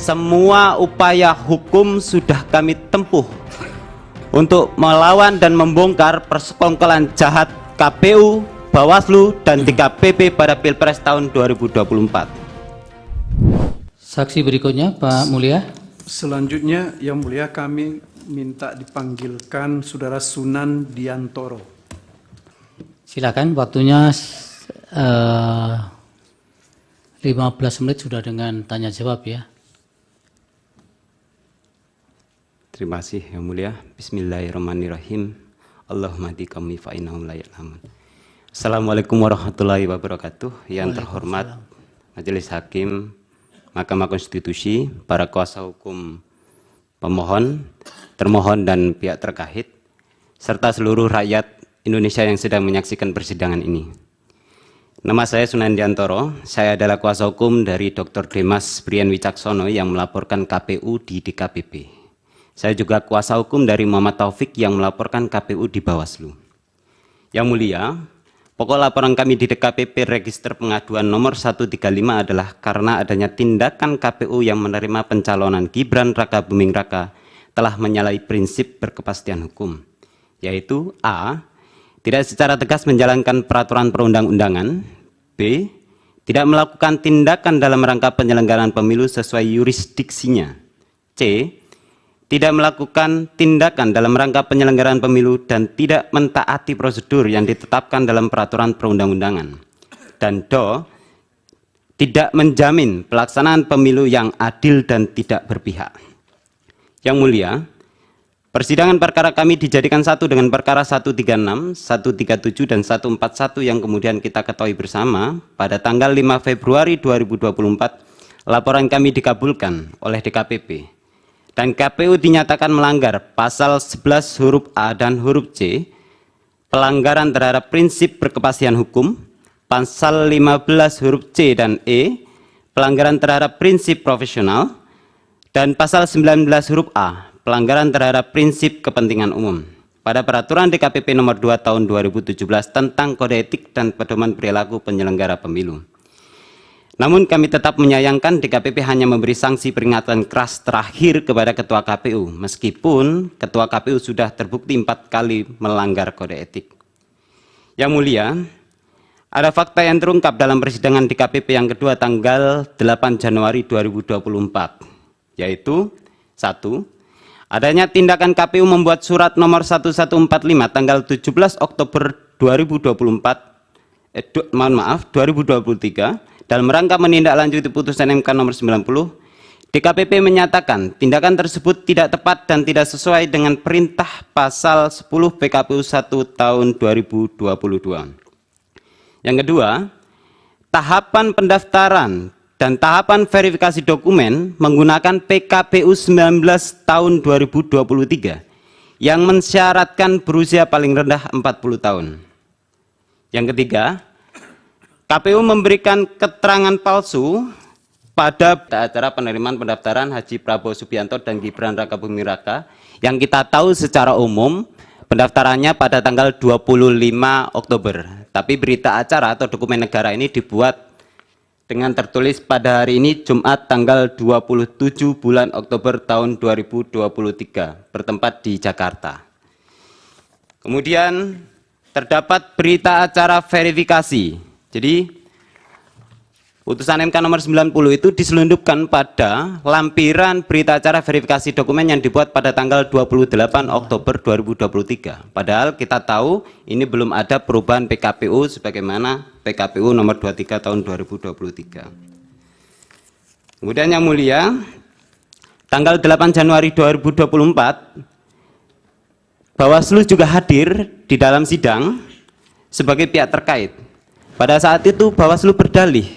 semua upaya hukum sudah kami tempuh untuk melawan dan membongkar persekongkolan jahat KPU, Bawaslu, dan DKPP pada Pilpres tahun 2024. Saksi berikutnya, Pak Mulia. Selanjutnya, Yang Mulia, kami minta dipanggilkan Saudara Sunan Diantoro. Silakan, waktunya 15 menit sudah dengan tanya jawab ya. Terima kasih Yang Mulia. Bismillahirrahmanirrahim. Allahumma hdi qaumi fa innahum la ya'lamun. Assalamualaikum warahmatullahi wabarakatuh. Yang terhormat Majelis Hakim Mahkamah Konstitusi, para kuasa hukum pemohon, termohon dan pihak terkait, serta seluruh rakyat Indonesia yang sedang menyaksikan persidangan ini. Nama saya Sunan Diantoro, saya adalah kuasa hukum dari Dr. Demas Brian Wicaksono yang melaporkan KPU di DKPP. Saya juga kuasa hukum dari Muhammad Taufik yang melaporkan KPU di Bawaslu. Yang Mulia, pokok laporan kami di DKPP Register Pengaduan nomor 135 adalah karena adanya tindakan KPU yang menerima pencalonan Gibran Rakabuming Raka telah menyalahi prinsip berkepastian hukum, yaitu A. Tidak secara tegas menjalankan peraturan perundang-undangan, B. Tidak melakukan tindakan dalam rangka penyelenggaraan pemilu sesuai yurisdiksinya, C. Tidak melakukan tindakan dalam rangka penyelenggaraan pemilu dan tidak mentaati prosedur yang ditetapkan dalam peraturan perundang-undangan, dan D. Tidak menjamin pelaksanaan pemilu yang adil dan tidak berpihak. Yang Mulia, persidangan perkara kami dijadikan satu dengan perkara 136, 137, dan 141 yang kemudian kita ketahui bersama pada tanggal 5 Februari 2024, laporan kami dikabulkan oleh DKPP. Dan KPU dinyatakan melanggar pasal 11 huruf A dan huruf C, pelanggaran terhadap prinsip berkepastian hukum, pasal 15 huruf C dan E, pelanggaran terhadap prinsip profesional, dan pasal 19 huruf A, pelanggaran terhadap prinsip kepentingan umum pada peraturan DKPP nomor 2 tahun 2017 tentang kode etik dan pedoman perilaku penyelenggara pemilu. Namun kami tetap menyayangkan DKPP hanya memberi sanksi peringatan keras terakhir kepada Ketua KPU, meskipun Ketua KPU sudah terbukti 4 kali melanggar kode etik. Yang Mulia, ada fakta yang terungkap dalam persidangan DKPP yang kedua tanggal 8 Januari 2024, yaitu 1. Adanya tindakan KPU membuat surat nomor 1145 tanggal 17 Oktober 2023 dalam rangka menindaklanjuti putusan MK nomor 90, DKPP menyatakan tindakan tersebut tidak tepat dan tidak sesuai dengan perintah pasal 10 PKPU 1 tahun 2022. Yang kedua, tahapan pendaftaran dan tahapan verifikasi dokumen menggunakan PKPU 19 tahun 2023 yang mensyaratkan berusia paling rendah 40 tahun. Yang ketiga, KPU memberikan keterangan palsu pada acara penerimaan pendaftaran Haji Prabowo Subianto dan Gibran Rakabuming Raka yang kita tahu secara umum pendaftarannya pada tanggal 25 Oktober. Tapi berita acara atau dokumen negara ini dibuat dengan tertulis pada hari ini Jumat tanggal 27 bulan Oktober tahun 2023 bertempat di Jakarta. Kemudian terdapat berita acara verifikasi. Jadi putusan MK nomor 90 itu diselundupkan pada lampiran berita acara verifikasi dokumen yang dibuat pada tanggal 28 Oktober 2023. Padahal kita tahu ini belum ada perubahan PKPU sebagaimana PKPU nomor 23 tahun 2023. Kemudian Yang Mulia, tanggal 8 Januari 2024, Bawaslu juga hadir di dalam sidang sebagai pihak terkait. Pada saat itu Bawaslu berdalih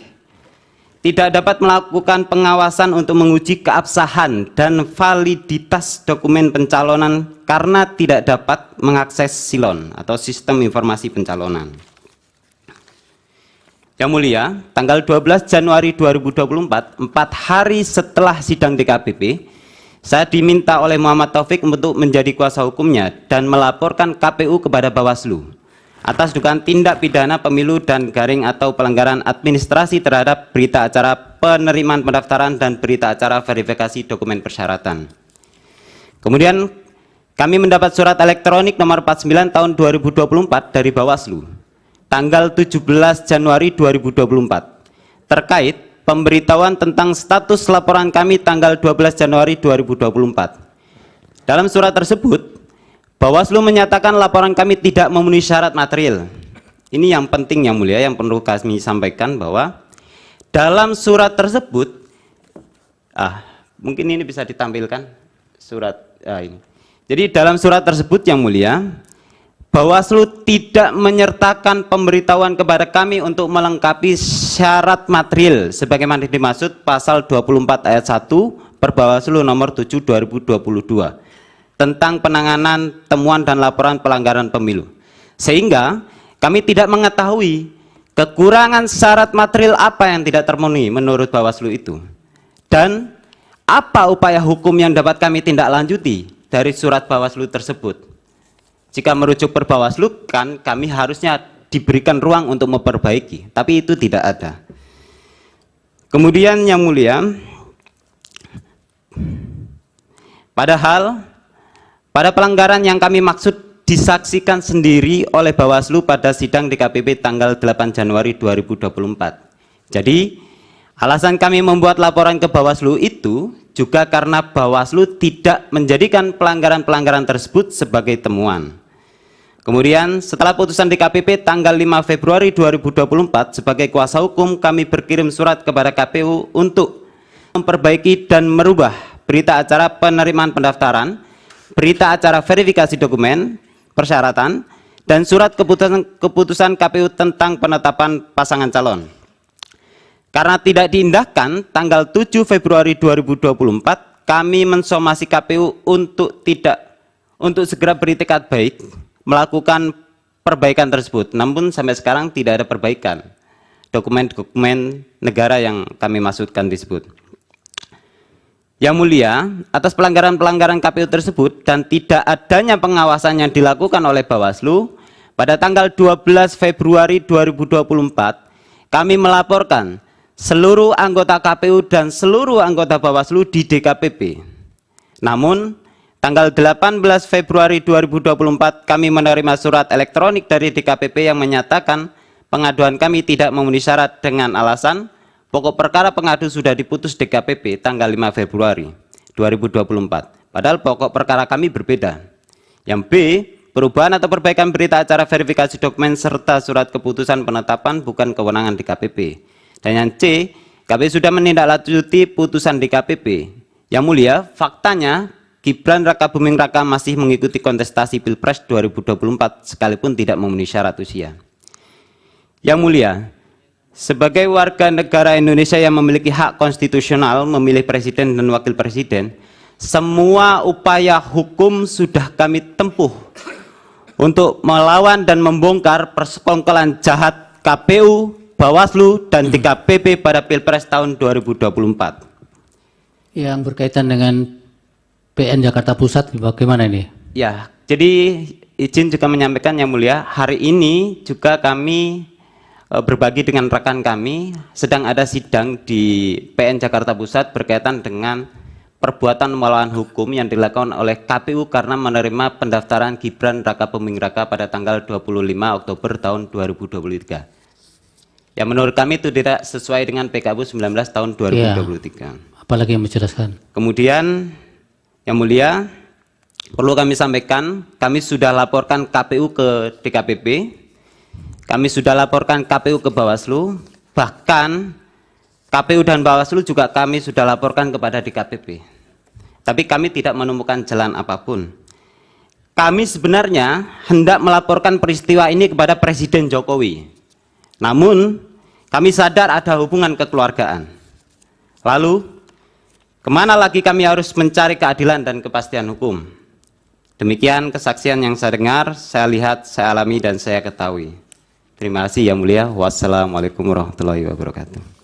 tidak dapat melakukan pengawasan untuk menguji keabsahan dan validitas dokumen pencalonan karena tidak dapat mengakses SILON atau Sistem Informasi Pencalonan. Yang Mulia, tanggal 12 Januari 2024, 4 hari setelah sidang DKPP, saya diminta oleh Muhammad Taufik untuk menjadi kuasa hukumnya dan melaporkan KPU kepada Bawaslu. atas dugaan tindak pidana pemilu dan garing atau pelanggaran administrasi terhadap berita acara penerimaan pendaftaran dan berita acara verifikasi dokumen persyaratan. Kemudian kami mendapat surat elektronik nomor 49 tahun 2024 dari Bawaslu tanggal 17 Januari 2024 terkait pemberitahuan tentang status laporan kami tanggal 12 Januari 2024. Dalam surat tersebut, Bawaslu menyatakan laporan kami tidak memenuhi syarat material. Ini yang penting yang mulia, yang perlu kami sampaikan bahwa dalam surat tersebut, mungkin ini bisa ditampilkan surat ini. Jadi dalam surat tersebut yang mulia, Bawaslu tidak menyertakan pemberitahuan kepada kami untuk melengkapi syarat material sebagaimana dimaksud pasal 24 ayat 1 Perbawaslu nomor 7 2022 tentang penanganan temuan dan laporan pelanggaran pemilu. Sehingga kami tidak mengetahui kekurangan syarat material apa yang tidak terpenuhi menurut Bawaslu itu. Dan apa upaya hukum yang dapat kami tindak lanjuti dari surat Bawaslu tersebut. Jika merujuk per Bawaslu kan kami harusnya diberikan ruang untuk memperbaiki, tapi itu tidak ada. Kemudian yang mulia, padahal pada pelanggaran yang kami maksud disaksikan sendiri oleh Bawaslu pada sidang DKPP tanggal 8 Januari 2024. Jadi alasan kami membuat laporan ke Bawaslu itu juga karena Bawaslu tidak menjadikan pelanggaran-pelanggaran tersebut sebagai temuan. Kemudian setelah putusan DKPP tanggal 5 Februari 2024 sebagai kuasa hukum kami berkirim surat kepada KPU untuk memperbaiki dan merubah berita acara penerimaan pendaftaran, berita acara verifikasi dokumen persyaratan, dan surat keputusan KPU tentang penetapan pasangan calon. Karena tidak diindahkan tanggal 7 Februari 2024 kami mensomasi KPU untuk segera beritikat baik melakukan perbaikan tersebut, namun sampai sekarang tidak ada perbaikan dokumen-dokumen negara yang kami maksudkan disebut. Yang mulia, atas pelanggaran-pelanggaran KPU tersebut dan tidak adanya pengawasan yang dilakukan oleh Bawaslu, pada tanggal 12 Februari 2024 kami melaporkan seluruh anggota KPU dan seluruh anggota Bawaslu di DKPP. Namun tanggal 18 Februari 2024 kami menerima surat elektronik dari DKPP yang menyatakan pengaduan kami tidak memenuhi syarat dengan alasan pokok perkara pengadu sudah diputus DKPP tanggal 5 Februari 2024. Padahal pokok perkara kami berbeda. Yang B, perubahan atau perbaikan berita acara verifikasi dokumen serta surat keputusan penetapan bukan kewenangan DKPP. Dan yang C, KPU sudah menindaklanjuti putusan DKPP. Yang mulia, faktanya Gibran Raka Buming Raka masih mengikuti kontestasi Pilpres 2024 sekalipun tidak memenuhi syarat usia. Yang mulia, sebagai warga negara Indonesia yang memiliki hak konstitusional memilih presiden dan wakil presiden, semua upaya hukum sudah kami tempuh untuk melawan dan membongkar persekongkolan jahat KPU, Bawaslu, dan DKPP pada Pilpres tahun 2024. Yang berkaitan dengan PN Jakarta Pusat bagaimana ini? Ya, jadi izin juga menyampaikan yang mulia, hari ini juga kami berbagi dengan rekan kami sedang ada sidang di PN Jakarta Pusat berkaitan dengan perbuatan melawan hukum yang dilakukan oleh KPU karena menerima pendaftaran Gibran Raka Buming Raka pada tanggal 25 Oktober tahun 2023. Ya, menurut kami itu tidak sesuai dengan PKU 19 tahun 2023. Ya, apalagi yang menjelaskan. Kemudian yang mulia, perlu kami sampaikan, kami sudah laporkan KPU ke DKPP, kami sudah laporkan KPU ke Bawaslu, bahkan KPU dan Bawaslu juga kami sudah laporkan kepada DKPP. Tapi kami tidak menemukan jalan apapun. Kami sebenarnya hendak melaporkan peristiwa ini kepada Presiden Jokowi. Namun, kami sadar ada hubungan kekeluargaan. Lalu, kemana lagi kami harus mencari keadilan dan kepastian hukum? Demikian kesaksian yang saya dengar, saya lihat, saya alami, dan saya ketahui. Terima kasih yang mulia. Wassalamualaikum warahmatullahi wabarakatuh.